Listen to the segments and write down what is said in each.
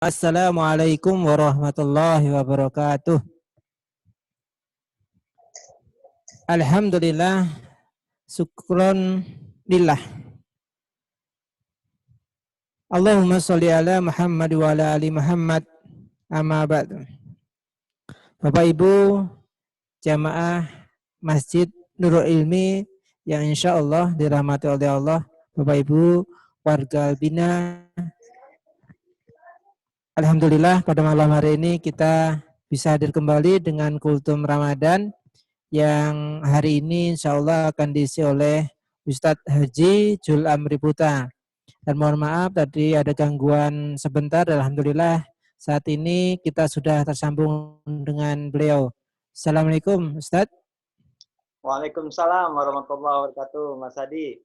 Assalamualaikum warahmatullahi wabarakatuh. Alhamdulillah, syukron lillah. Allahumma sholli ala Muhammad wa ala ali Muhammad. Amma ba'du. Bapak Ibu jamaah Masjid Nurul Ilmi yang insya Allah dirahmati oleh Allah. Bapak Ibu warga Albina, alhamdulillah pada malam hari ini kita bisa hadir kembali dengan kultum Ramadan yang hari ini insya Allah akan diisi oleh Ustadz Haji Jul Amri Putra. Dan mohon maaf tadi ada gangguan sebentar. Alhamdulillah saat ini kita sudah tersambung dengan beliau. Assalamualaikum Ustadz. Waalaikumsalam warahmatullahi wabarakatuh, Mas Adi.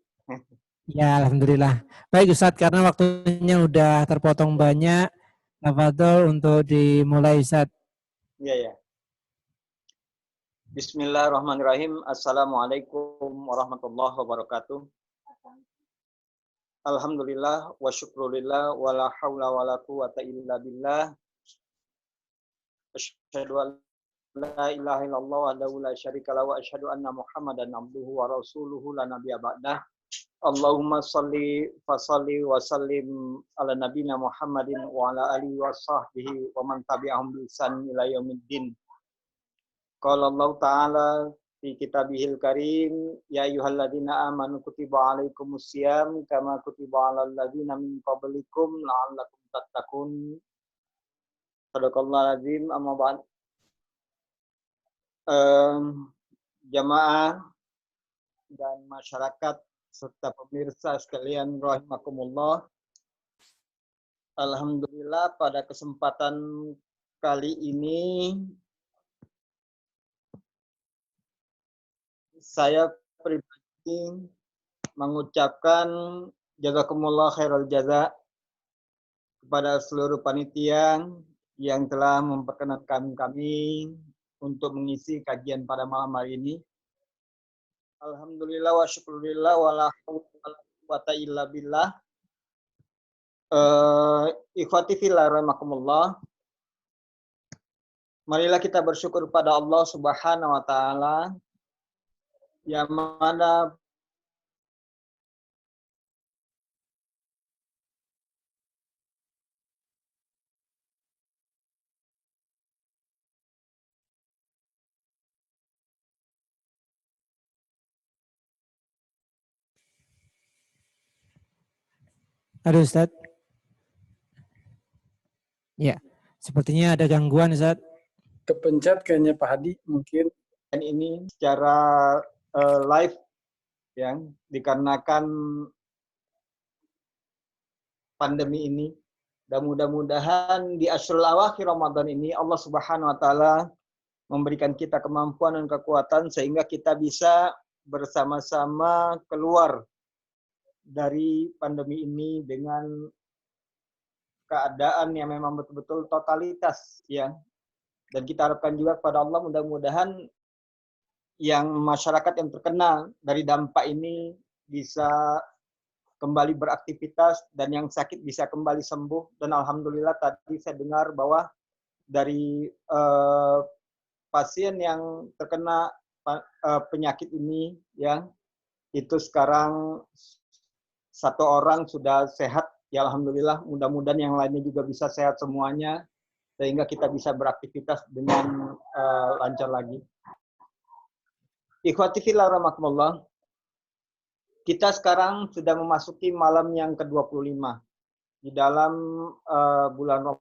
Ya, alhamdulillah. Baik Ustadz, karena waktunya udah terpotong banyak, tafadhol untuk dimulai Ustadz. Iya. Bismillahirrahmanirrahim. Assalamualaikum warahmatullahi wabarakatuh. Alhamdulillah wa syukrulillah wa la hawla wa la quwata illa billah. Asyhadu an la ilaha illallah wahdahu la syarika lahu wa asyhadu anna Muhammadan abduhu wa rasuluhu la nabiyya ba'dah. Allahumma shalli wa sallim ala nabiyina Muhammadin wa ala alihi wa sahbihi wa man tabi'ahum bi ihsan ila yaumiddin. Qala Allah Ta'ala fi kitabihil karim, ya ayyuhalladzina amanu kutiba alaikumusiyam kama kutiba alal ladzina min qablikum la'allakum tattaqun. Shadaqallahul azim. Amma ba'd. Jamaah dan masyarakat serta pemirsa sekalian rahimakumullah. Alhamdulillah pada kesempatan kali ini saya pribadi mengucapkan jazakumullah khairal jaza kepada seluruh panitia yang telah memperkenankan kami untuk mengisi kajian pada malam hari ini. Alhamdulillah wa syukurillah wa la quwwata illa billah. Ikhwati fillah rahimakumullah. Marilah kita bersyukur pada Allah Subhanahu wa taala yang mana Halo Ustadz. Ya, sepertinya ada gangguan Ustadz. Kepencet kayaknya Pak Hadi mungkin. Dan ini secara live ya, dikarenakan pandemi ini. Dan mudah-mudahan di Ashrul Awakhir Ramadan ini Allah Subhanahu wa taala memberikan kita kemampuan dan kekuatan sehingga kita bisa bersama-sama keluar dari pandemi ini dengan keadaan yang memang betul-betul totalitas ya. Dan kita harapkan juga kepada Allah mudah-mudahan yang masyarakat yang terkena dari dampak ini bisa kembali beraktivitas dan yang sakit bisa kembali sembuh. Dan alhamdulillah tadi saya dengar bahwa dari pasien yang terkena penyakit ini ya, itu sekarang 1 orang sudah sehat ya, alhamdulillah. Mudah-mudahan yang lainnya juga bisa sehat semuanya sehingga kita bisa beraktivitas dengan lancar lagi. Ikhwati fillah rahimakumullah. Kita sekarang sudah memasuki malam yang ke-25 di dalam bulan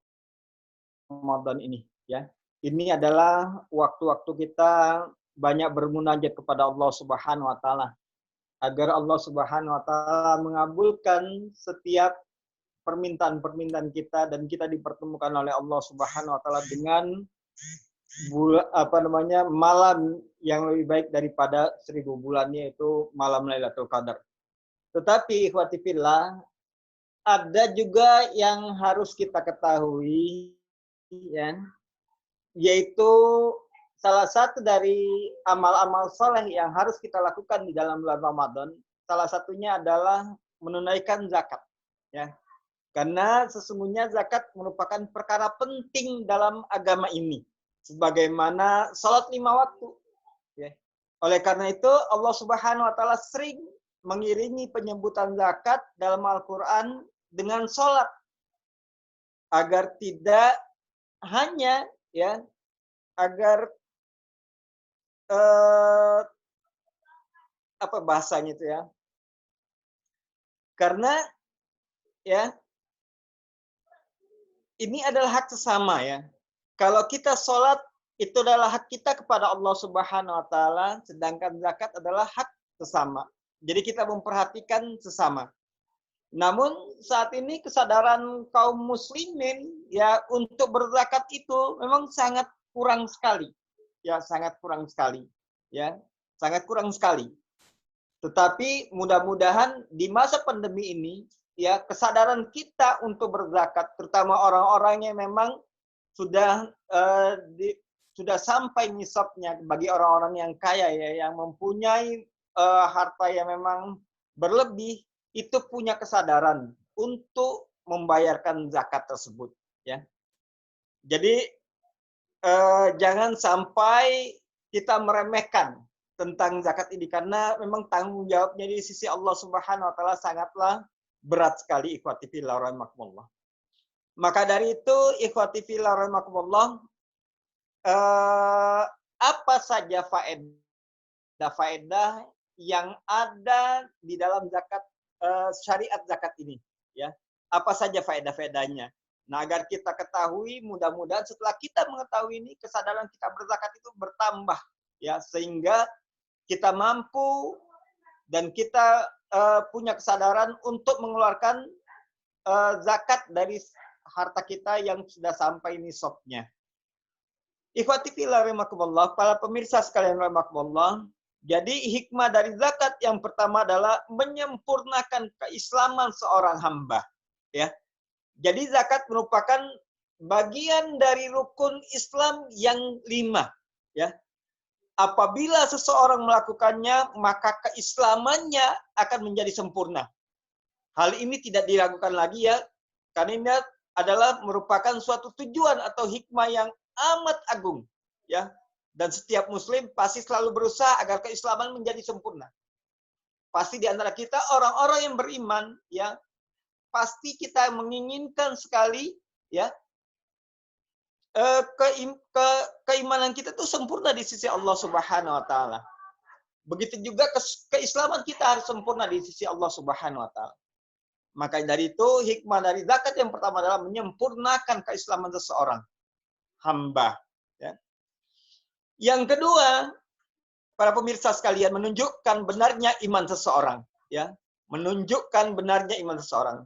Ramadan ini ya. Ini adalah waktu-waktu kita banyak bermunajat kepada Allah Subhanahu wa taala agar Allah Subhanahu wa taala mengabulkan setiap permintaan-permintaan kita dan kita dipertemukan oleh Allah Subhanahu wa taala dengan malam yang lebih baik daripada 1000 bulan, yaitu malam Lailatul Qadar. Tetapi ikhwati fillah, ada juga yang harus kita ketahui ya, yaitu salah satu dari amal-amal soleh yang harus kita lakukan di dalam bulan Ramadan, salah satunya adalah menunaikan zakat ya. Karena sesungguhnya zakat merupakan perkara penting dalam agama ini. Sebagaimana salat 5 waktu. Ya. Oleh karena itu Allah Subhanahu wa taala sering mengiringi penyebutan zakat dalam Al-Qur'an dengan salat agar tidak hanya ya agar apa bahasanya itu ya? Karena ya ini adalah hak sesama ya. Kalau kita sholat itu adalah hak kita kepada Allah Subhanahu wa taala, sedangkan zakat adalah hak sesama. Jadi kita memperhatikan sesama. Namun saat ini kesadaran kaum muslimin ya untuk berzakat itu memang sangat kurang sekali. Ya, sangat kurang sekali. Ya, sangat kurang sekali. Tetapi mudah-mudahan di masa pandemi ini ya kesadaran kita untuk berzakat, terutama orang-orang yang memang sudah sudah sampai nisabnya, bagi orang-orang yang kaya ya, yang mempunyai harta yang memang berlebih, itu punya kesadaran untuk membayarkan zakat tersebut ya. Jadi jangan sampai kita meremehkan tentang zakat ini, karena memang tanggung jawabnya di sisi Allah Subhanahu wa taala sangatlah berat sekali, ikhwati fillah rahimakumullah. Maka dari itu ikhwati fillah rahimakumullah, apa saja faedah yang ada di dalam zakat, syariat zakat ini ya. Apa saja faedah-faedahnya. Nah, agar kita ketahui, mudah-mudahan setelah kita mengetahui ini, kesadaran kita berzakat itu bertambah ya, sehingga kita mampu dan kita punya kesadaran untuk mengeluarkan zakat dari harta kita yang sudah sampai nisabnya. Ikhwati fillah rahimakumullah, para pemirsa sekalian rahimakumullah, jadi hikmah dari zakat yang pertama adalah menyempurnakan keislaman seorang hamba. Ya, jadi zakat merupakan bagian dari rukun Islam yang 5. Ya, apabila seseorang melakukannya, maka keislamannya akan menjadi sempurna. Hal ini tidak diragukan lagi ya, karena ini adalah merupakan suatu tujuan atau hikmah yang amat agung ya, dan setiap muslim pasti selalu berusaha agar keislaman menjadi sempurna. Pasti di antara kita orang-orang yang beriman ya, pasti kita menginginkan sekali ya keimanan kita itu sempurna di sisi Allah Subhanahu wa taala. Begitu juga keislaman kita harus sempurna di sisi Allah Subhanahu wa taala. Maka dari itu hikmah dari zakat yang pertama adalah menyempurnakan keislaman seseorang hamba ya. Yang kedua, para pemirsa sekalian, menunjukkan benarnya iman seseorang ya, menunjukkan benarnya iman seseorang.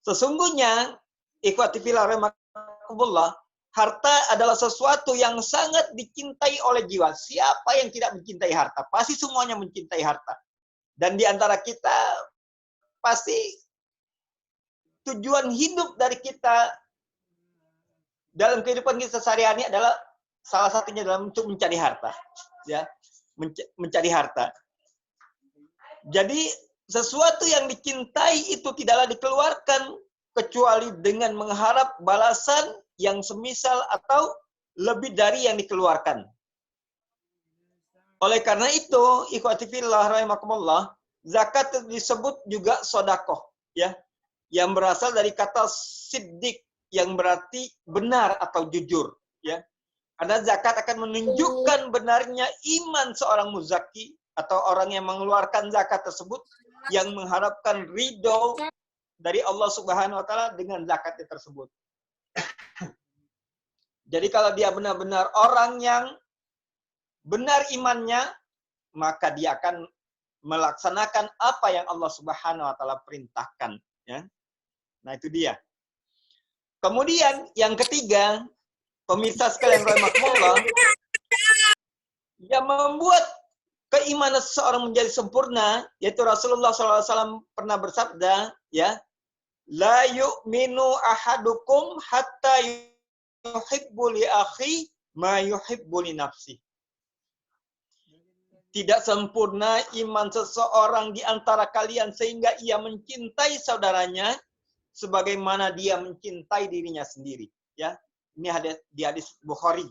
Sesungguhnya ikhwati fillah rahimakumullah, harta adalah sesuatu yang sangat dicintai oleh jiwa. Siapa yang tidak mencintai harta? Pasti semuanya mencintai harta. Dan di antara kita pasti tujuan hidup dari kita dalam kehidupan kita sehari-hari adalah salah satunya dalam untuk mencari harta, ya, mencari harta. Jadi sesuatu yang dicintai itu tidaklah dikeluarkan kecuali dengan mengharap balasan yang semisal atau lebih dari yang dikeluarkan. Oleh karena itu, ikhwati fillah rahimakumullah, zakat disebut juga sodakoh, ya, yang berasal dari kata siddiq, yang berarti benar atau jujur, ya. Karena zakat akan menunjukkan benarnya iman seorang muzaki atau orang yang mengeluarkan zakat tersebut, yang mengharapkan ridho dari Allah Subhanahu wa taala dengan zakatnya tersebut. Jadi kalau dia benar-benar orang yang benar imannya, maka dia akan melaksanakan apa yang Allah Subhanahu wa taala perintahkan, ya. Nah, itu dia. Kemudian yang ketiga, pemirsa sekalian rahimakumullah, yang membuat keimanan seseorang menjadi sempurna, yaitu Rasulullah SAW pernah bersabda, ya, la yu'minu ahadukum hatta yuhibbu li akhi ma yuhibbu li nafsi. Tidak sempurna iman seseorang di antara kalian sehingga ia mencintai saudaranya sebagaimana dia mencintai dirinya sendiri. Ya, ini di hadis Bukhari,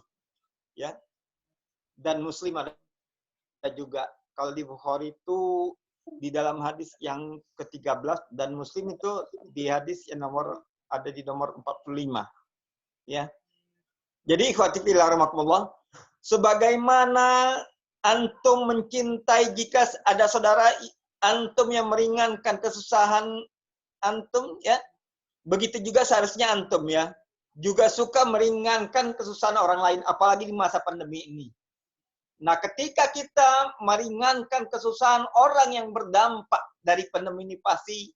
ya, dan Muslim ada juga. Kalau di Bukhari itu di dalam hadis yang ke-13 dan Muslim itu di hadis yang ada di nomor 45. Ya. Jadi ikhwati fillah rahimakumullah, sebagaimana antum mencintai jika ada saudara antum yang meringankan kesusahan antum, ya, begitu juga seharusnya antum, ya, juga suka meringankan kesusahan orang lain, apalagi di masa pandemi ini. Nah, ketika kita meringankan kesusahan orang yang berdampak dari pandemi ini, pasti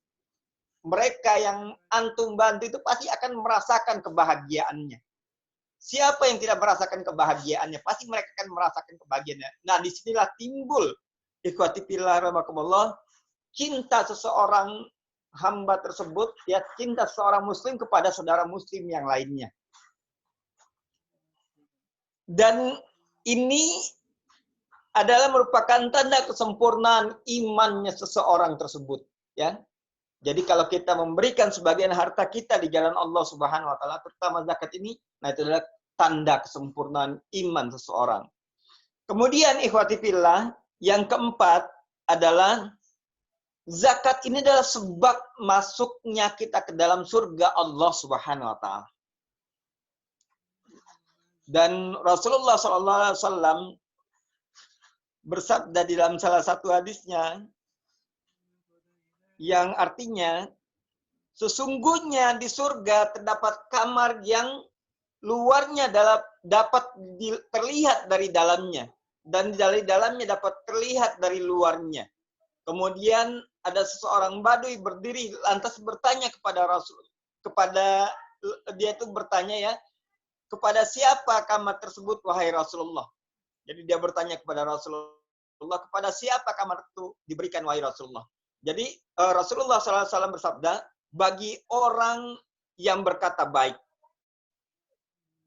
mereka yang antum bantu itu pasti akan merasakan kebahagiaannya. Siapa yang tidak merasakan kebahagiaannya? Pasti mereka akan merasakan kebahagiaannya. Nah, disinilah timbul ikhwati fillah rahimakumullah, cinta seseorang hamba tersebut, ya, cinta seorang muslim kepada saudara muslim yang lainnya. Dan ini adalah merupakan tanda kesempurnaan imannya seseorang tersebut, ya. Jadi kalau kita memberikan sebagian harta kita di jalan Allah Subhanahu wa taala, terutama zakat ini, nah itu adalah tanda kesempurnaan iman seseorang. Kemudian ikhwati fillah, yang keempat adalah zakat ini adalah sebab masuknya kita ke dalam surga Allah Subhanahu wa taala. Dan Rasulullah SAW bersabda di dalam salah satu hadisnya yang artinya sesungguhnya di surga terdapat kamar yang luarnya dapat terlihat dari dalamnya dan dari dalamnya dapat terlihat dari luarnya. Kemudian ada seseorang badui berdiri lantas bertanya kepada Rasul, dia itu bertanya, ya, kepada siapa kamar tersebut wahai Rasulullah? Jadi dia bertanya kepada Rasulullah, kepada siapa kamar itu diberikan wahai Rasulullah? Jadi Rasulullah SAW bersabda, bagi orang yang berkata baik,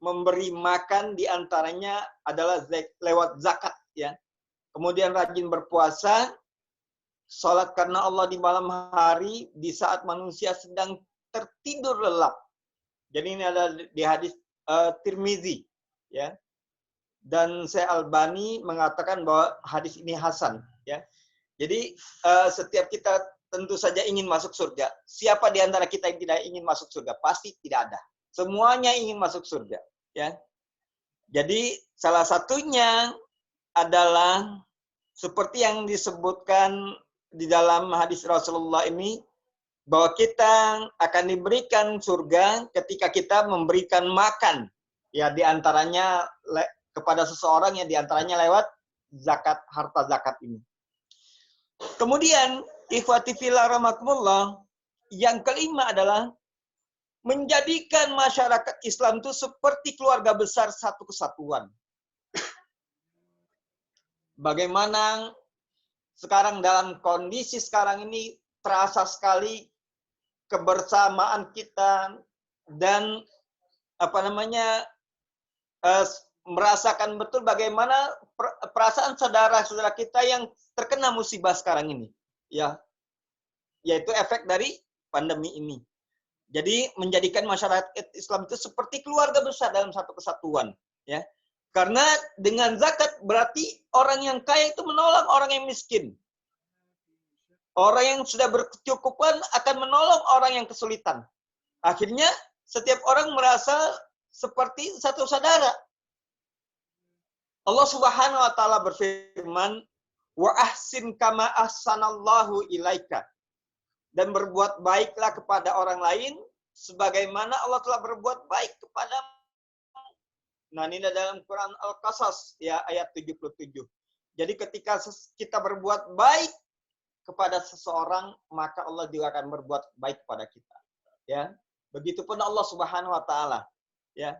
memberi makan diantaranya adalah lewat zakat, ya. Kemudian rajin berpuasa, sholat karena Allah di malam hari di saat manusia sedang tertidur lelap. Jadi ini ada di hadis Tirmizi, ya. Dan Syekh Albani mengatakan bahwa hadis ini hasan, ya. Jadi setiap kita tentu saja ingin masuk surga. Siapa di antara kita yang tidak ingin masuk surga? Pasti tidak ada. Semuanya ingin masuk surga, ya. Jadi salah satunya adalah seperti yang disebutkan di dalam hadis Rasulullah ini, bahwa kita akan diberikan surga ketika kita memberikan makan, ya, di antaranya kepada seseorang yang diantaranya lewat zakat, harta zakat ini. Kemudian ikhwati fillah rahimakumullah, yang kelima adalah menjadikan masyarakat Islam itu seperti keluarga besar satu kesatuan. Bagaimana sekarang dalam kondisi sekarang ini terasa sekali kebersamaan kita dan merasakan betul bagaimana perasaan saudara-saudara kita yang terkena musibah sekarang ini, ya, yaitu efek dari pandemi ini. Jadi menjadikan masyarakat Islam itu seperti keluarga besar dalam satu kesatuan, ya. Karena dengan zakat berarti orang yang kaya itu menolong orang yang miskin. Orang yang sudah berkecukupan akan menolong orang yang kesulitan. Akhirnya setiap orang merasa seperti satu saudara. Allah Subhanahu wa taala berfirman, "Wa ahsin kama ahsanallahu ilaika." Dan berbuat baiklah kepada orang lain sebagaimana Allah telah berbuat baik kepadamu. Nah, ini dalam Quran Al-Qasas, ya, ayat 77. Jadi ketika kita berbuat baik kepada seseorang, maka Allah juga akan berbuat baik kepada kita, ya. Begitupun Allah Subhanahu wa taala, ya.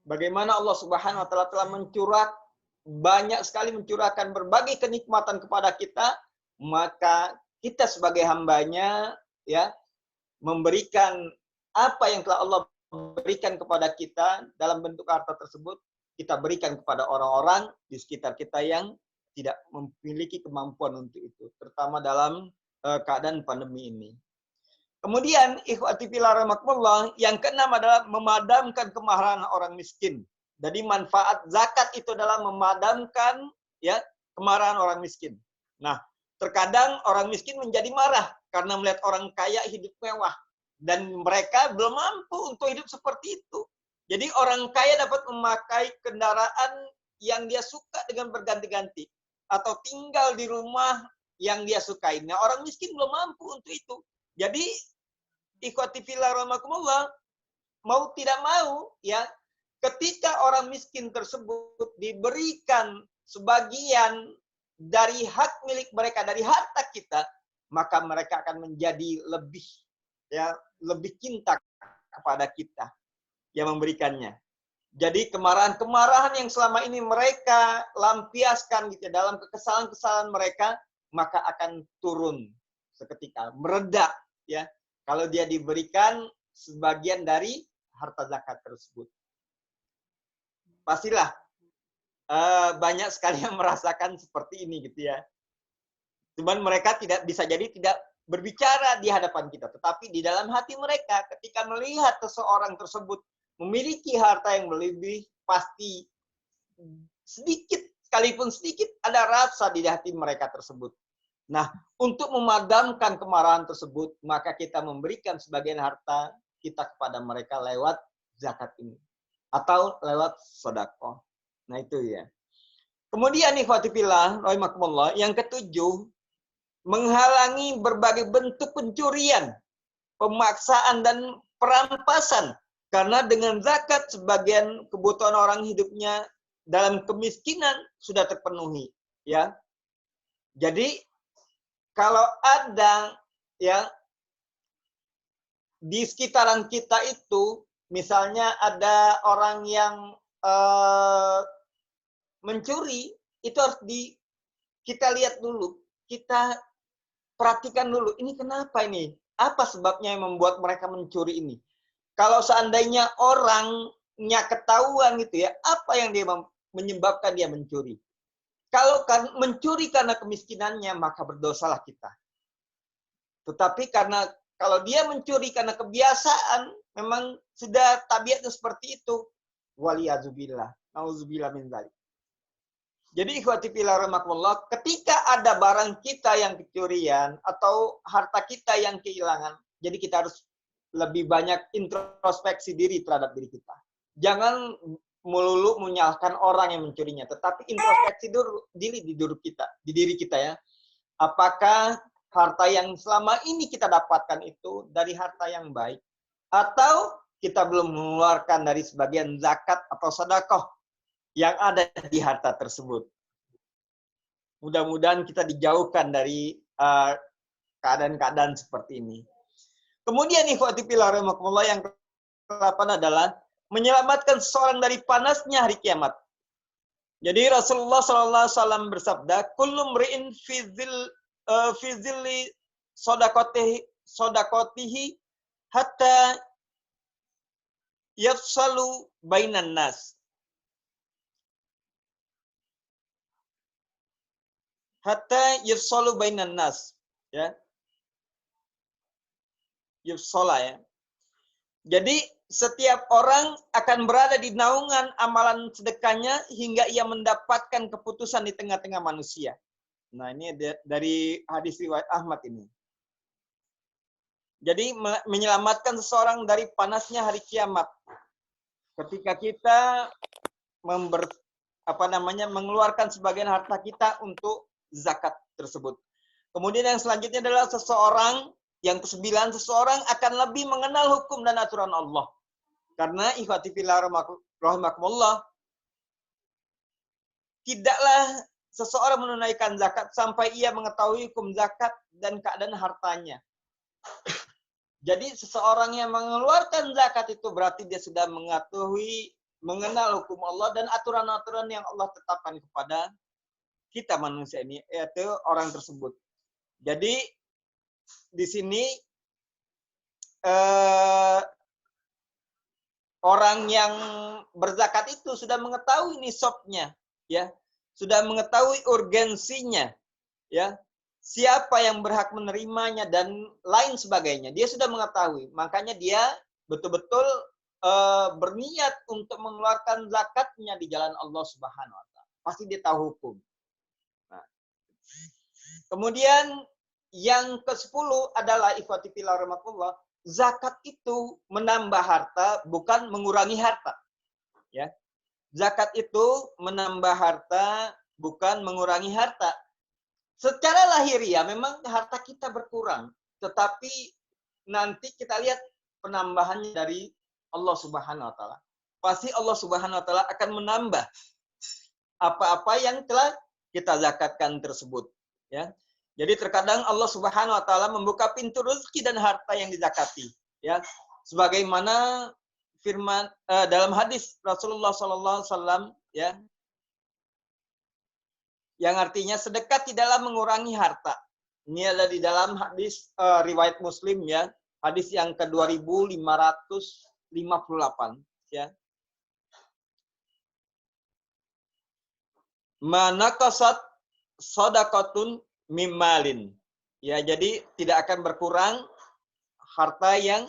Bagaimana Allah Subhanahu wa taala telah banyak sekali mencurahkan berbagai kenikmatan kepada kita, maka kita sebagai hambanya, ya, memberikan apa yang telah Allah berikan kepada kita dalam bentuk harta tersebut, kita berikan kepada orang-orang di sekitar kita yang tidak memiliki kemampuan untuk itu, terutama dalam keadaan pandemi ini. Kemudian ikhwati fillah rahimakumullah, yang keenam adalah memadamkan kemarahan orang miskin. Jadi manfaat zakat itu adalah memadamkan ya kemarahan orang miskin. Nah, terkadang orang miskin menjadi marah karena melihat orang kaya hidup mewah dan mereka belum mampu untuk hidup seperti itu. Jadi orang kaya dapat memakai kendaraan yang dia suka dengan berganti-ganti atau tinggal di rumah yang dia sukai. Nah, orang miskin belum mampu untuk itu. Jadi ikhwati fillah rahimakumullah, mau tidak mau ya, ketika orang miskin tersebut diberikan sebagian dari hak milik mereka, dari harta kita, maka mereka akan menjadi lebih ya, lebih cinta kepada kita yang memberikannya. Jadi kemarahan-kemarahan yang selama ini mereka lampiaskan gitu dalam kekesalan-kesalahan mereka, maka akan turun seketika, mereda ya. Kalau dia diberikan sebagian dari harta zakat tersebut. Pastilah banyak sekali yang merasakan seperti ini gitu ya. Cuman mereka tidak bisa jadi tidak berbicara di hadapan kita. Tetapi di dalam hati mereka ketika melihat seseorang tersebut memiliki harta yang berlebih, pasti sedikit, sekalipun sedikit, ada rasa di hati mereka tersebut. Nah, untuk memadamkan kemarahan tersebut, maka kita memberikan sebagian harta kita kepada mereka lewat zakat ini. Atau lewat sedekah. Nah, itu ya. Kemudian ikhwati fillah, rahimakumullah, yang ketujuh, menghalangi berbagai bentuk pencurian, pemaksaan, dan perampasan. Karena dengan zakat, sebagian kebutuhan orang hidupnya dalam kemiskinan sudah terpenuhi. Ya. Jadi, kalau ada ya di sekitaran kita itu, misalnya ada orang yang mencuri, itu harus kita lihat dulu, kita perhatikan dulu, ini kenapa ini? Apa sebabnya yang membuat mereka mencuri ini? Kalau seandainya orangnya ketahuan gitu ya, apa yang dia menyebabkan dia mencuri? Kalau mencuri karena kemiskinannya, maka berdosalah kita. Tetapi karena kalau dia mencuri karena kebiasaan, memang sudah tabiatnya seperti itu. Waliyazubillah. Nauzubillah min dzalik. Jadi ikhwati fillah rahimakumullah, ketika ada barang kita yang kecurian atau harta kita yang kehilangan, jadi kita harus lebih banyak introspeksi diri terhadap diri kita. Jangan melulu menyalahkan orang yang mencurinya, tetapi introspeksi diri di diri kita ya. Apakah harta yang selama ini kita dapatkan itu dari harta yang baik, atau kita belum mengeluarkan dari sebagian zakat atau sedekah yang ada di harta tersebut. Mudah-mudahan kita dijauhkan dari keadaan-keadaan seperti ini. Kemudian ikhwati fillah rahimakumullah, yang ke-8 adalah menyelamatkan seseorang dari panasnya hari kiamat. Jadi Rasulullah SAW bersabda, "Kullu mri'in fi zilli sodakotihi hatta yafsalu bainan nas." Hatta yafsalu bainan nas. Ya. Yafsala ya. Jadi setiap orang akan berada di naungan amalan sedekahnya hingga ia mendapatkan keputusan di tengah-tengah manusia. Nah, ini dari hadis riwayat Ahmad ini. Jadi menyelamatkan seseorang dari panasnya hari kiamat. Ketika kita mengeluarkan sebagian harta kita untuk zakat tersebut. Kemudian yang selanjutnya adalah yang ke-9, seseorang akan lebih mengenal hukum dan aturan Allah. Karena ikhwati fillah rahimakumullah, tidaklah seseorang menunaikan zakat sampai ia mengetahui hukum zakat dan keadaan hartanya. Jadi seseorang yang mengeluarkan zakat itu berarti dia sudah mengenal hukum Allah dan aturan-aturan yang Allah tetapkan kepada kita manusia ini, yaitu orang tersebut. Jadi di sini orang yang berzakat itu sudah mengetahui nisabnya, ya, sudah mengetahui urgensinya, ya, siapa yang berhak menerimanya dan lain sebagainya. Dia sudah mengetahui, makanya dia betul-betul berniat untuk mengeluarkan zakatnya di jalan Allah Subhanahu wa taala. Pasti dia tahu hukum. Nah, kemudian yang ke-10 adalah ikhwati fillah rahimakumullah, zakat itu menambah harta bukan mengurangi harta. Ya. Zakat itu menambah harta bukan mengurangi harta. Secara lahiriah memang harta kita berkurang, tetapi nanti kita lihat penambahannya dari Allah Subhanahu wa taala. Pasti Allah Subhanahu wa taala akan menambah apa-apa yang telah kita zakatkan tersebut, ya. Jadi terkadang Allah Subhanahu wa taala membuka pintu rezeki dan harta yang dizakati, ya. Sebagaimana firman dalam hadis Rasulullah sallallahu alaihi wasallam, ya. Yang artinya sedekah tidaklah mengurangi harta. Ini ada di dalam hadis riwayat Muslim, ya. Hadis yang ke-2558, ya. Manaqasat shadaqatun mimmalin. Ya, jadi tidak akan berkurang harta yang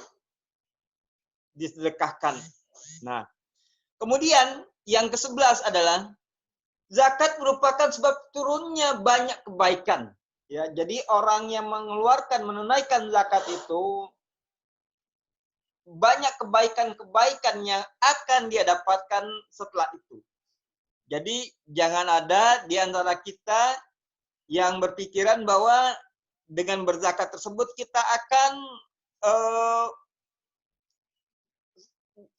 disedekahkan. Nah, kemudian yang ke-11 adalah zakat merupakan sebab turunnya banyak kebaikan. Ya, jadi orang yang menunaikan zakat itu banyak kebaikan-kebaikan yang akan dia dapatkan setelah itu. Jadi jangan ada di antara kita yang berpikiran bahwa dengan berzakat tersebut kita akan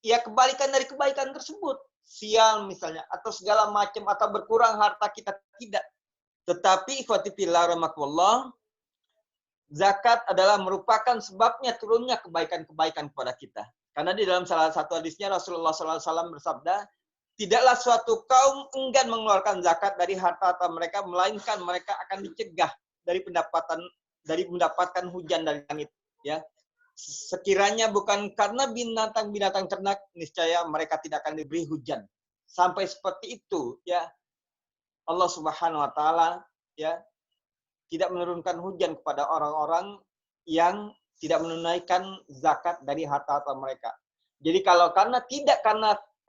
ya kebalikan dari kebaikan tersebut. Sial misalnya, atau segala macam, atau berkurang harta kita, tidak. Tetapi ikhwati fillah rahimakumullah, zakat adalah merupakan sebabnya turunnya kebaikan-kebaikan kepada kita. Karena di dalam salah satu hadisnya Rasulullah SAW bersabda, tidaklah suatu kaum enggan mengeluarkan zakat dari harta mereka, melainkan mereka akan dicegah dari mendapatkan hujan dari langit. Ya, sekiranya bukan karena binatang-binatang ternak, niscaya mereka tidak akan diberi hujan. Sampai seperti itu, ya. Allah Subhanahu wa taala, ya, tidak menurunkan hujan kepada orang-orang yang tidak menunaikan zakat dari harta mereka. Jadi kalau karena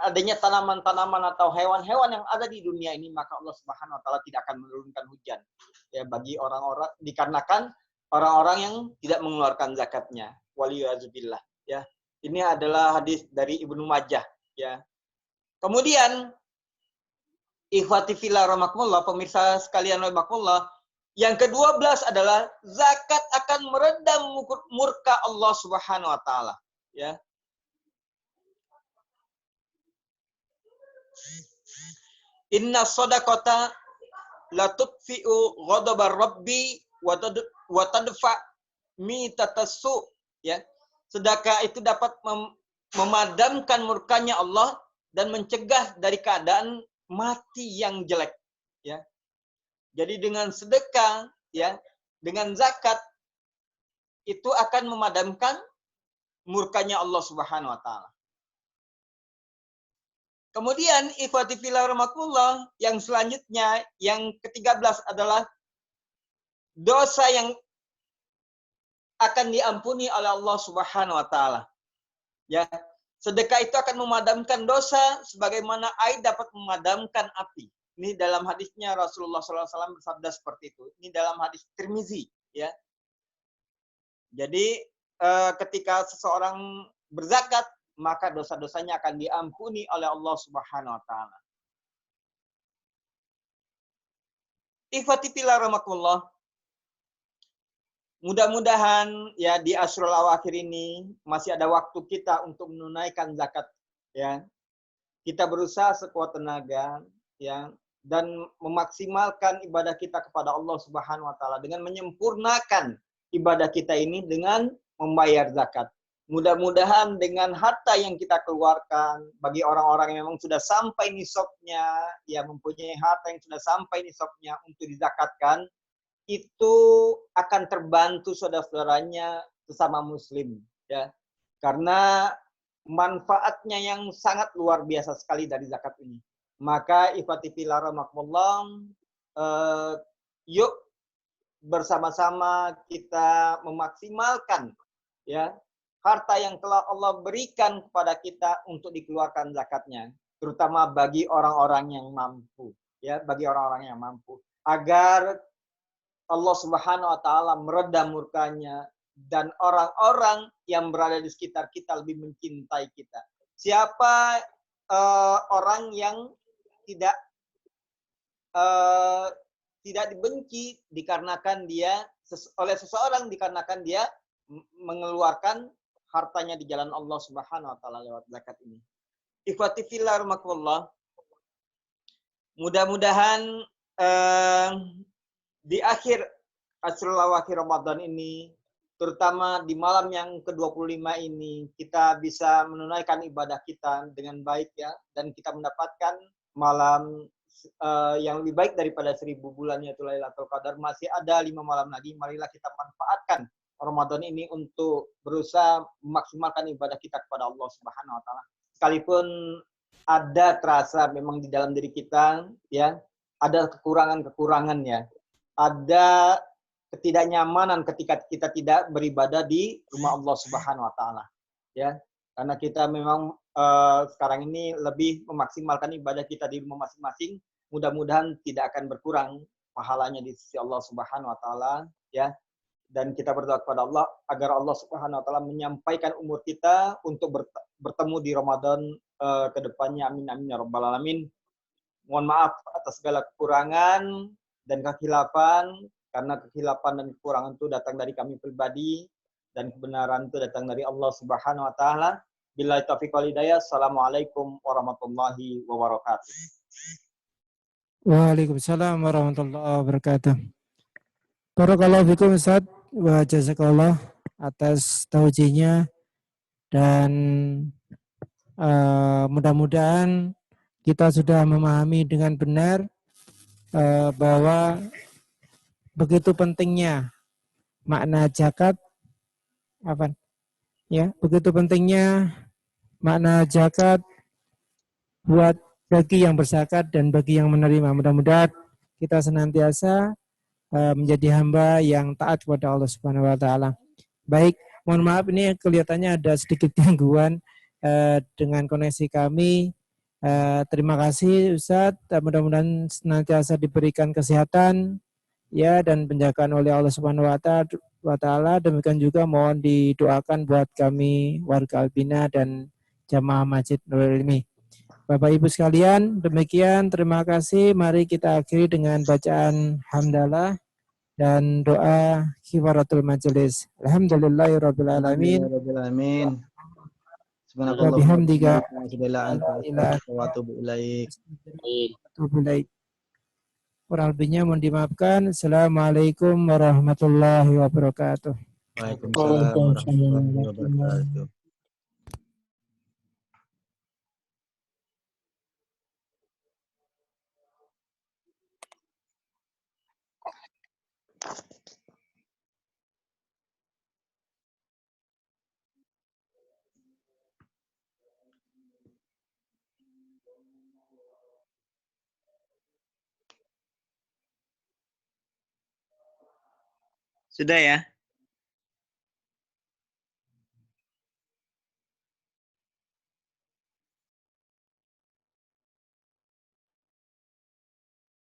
adanya tanaman-tanaman atau hewan-hewan yang ada di dunia ini, maka Allah Subhanahu wa taala tidak akan menurunkan hujan. Ya, bagi orang-orang, dikarenakan orang-orang yang tidak mengeluarkan zakatnya. Waliyuzubillah, ya. Ini adalah hadis dari Ibnu Majah, ya. Kemudian ikhwati fillah rahimakumullah, pemirsa sekalian rahimakumullah, yang ke-12 adalah zakat akan meredam murka Allah Subhanahu wa taala, ya. Inna shadaqata la tudfi'u ghadabar rabbi wa tadfa mitatassu, ya. Sedekah itu dapat memadamkan murkanya Allah dan mencegah dari keadaan mati yang jelek, ya. Jadi dengan sedekah, ya, dengan zakat itu akan memadamkan murkanya Allah Subhanahu wa taala. Kemudian ikhwati fillah rahimakumullah, yang selanjutnya yang ke-13 adalah dosa yang akan diampuni oleh Allah Subhanahu wa taala. Ya, sedekah itu akan memadamkan dosa sebagaimana air dapat memadamkan api. Ini dalam hadisnya Rasulullah SAW bersabda seperti itu. Ini dalam hadis Tirmizi, ya. Jadi ketika seseorang berzakat, maka dosa-dosanya akan diampuni oleh Allah Subhanahu wa taala. Ikhwati fillah rahimakumullah, mudah-mudahan ya di Ashrul Awakhir ini masih ada waktu kita untuk menunaikan zakat, ya. Kita berusaha sekuat tenaga, ya, dan memaksimalkan ibadah kita kepada Allah Subhanahu wa taala dengan menyempurnakan ibadah kita ini dengan membayar zakat. Mudah-mudahan dengan harta yang kita keluarkan, bagi orang-orang yang memang sudah sampai nisabnya, ya, mempunyai harta yang sudah sampai nisabnya untuk dizakatkan, itu akan terbantu saudara-saudaranya sesama muslim, ya. Karena manfaatnya yang sangat luar biasa sekali dari zakat ini. Maka ikhwati fillah rahimakumullah, yuk bersama-sama kita memaksimalkan ya harta yang telah Allah berikan kepada kita untuk dikeluarkan zakatnya, terutama bagi orang-orang yang mampu, ya, bagi orang-orang yang mampu, agar Allah Subhanahu wa taala meredam murkanya dan orang-orang yang berada di sekitar kita lebih mencintai kita. Siapa orang yang tidak tidak dibenci dikarenakan dia oleh seseorang dikarenakan dia mengeluarkan hartanya di jalan Allah Subhanahu wa taala lewat zakat ini. Ikhwati fillah rahimakumullah. Mudah-mudahan di akhir Ashrul Awakhir Ramadan ini, terutama di malam yang ke-25 ini, kita bisa menunaikan ibadah kita dengan baik ya, dan kita mendapatkan malam yang lebih baik daripada 1000 bulan yaitu Lailatul Qadar. Masih ada 5 malam lagi, marilah kita manfaatkan Ramadan ini untuk berusaha memaksimalkan ibadah kita kepada Allah Subhanahu wa taala. Sekalipun ada terasa memang di dalam diri kita ya, ada kekurangan-kekurangannya. Ada ketidaknyamanan ketika kita tidak beribadah di rumah Allah Subhanahu wa taala. Ya, karena kita memang sekarang ini lebih memaksimalkan ibadah kita di rumah masing-masing, mudah-mudahan tidak akan berkurang pahalanya di sisi Allah Subhanahu wa taala ya. Dan kita berdoa kepada Allah agar Allah Subhanahu wa taala menyampaikan umur kita untuk bertemu di Ramadan ke depannya. Amin amin ya rabbal alamin. Mohon maaf atas segala kekurangan dan kekhilafan, karena kekhilafan dan kekurangan itu datang dari kami pribadi dan kebenaran itu datang dari Allah Subhanahu wa taala. Billahi taufiq wal hidayah. Assalamualaikum warahmatullahi wabarakatuh. Waalaikumsalam warahmatullahi wabarakatuh. Barakallahu fikum Ustaz wa jazakallah atas taujiahnya, dan mudah-mudahan kita sudah memahami dengan benar bahwa begitu pentingnya makna zakat, begitu pentingnya makna zakat buat bagi yang berzakat dan bagi yang menerima. Mudah-mudahan kita senantiasa menjadi hamba yang taat kepada Allah Subhanahu wa taala. Baik, mohon maaf ini kelihatannya ada sedikit gangguan dengan koneksi kami. Terima kasih Ustadz, mudah-mudahan senantiasa diberikan kesehatan ya dan penjagaan oleh Allah Subhanahu wa taala. Demikian juga mohon didoakan buat kami warga Albina dan jamaah Masjid Nurul Ilmi. Bapak Ibu sekalian, demikian terima kasih. Mari kita akhiri dengan bacaan hamdalah dan doa kifaratul majelis. Alhamdulillahirabbil alamin. Wa bihamdika wa atubu ilaik. Kurang lebihnya mohon dimaafkan. Assalamualaikum warahmatullahi wabarakatuh. Waalaikumsalam warahmatullahi wabarakatuh. Sudah ya?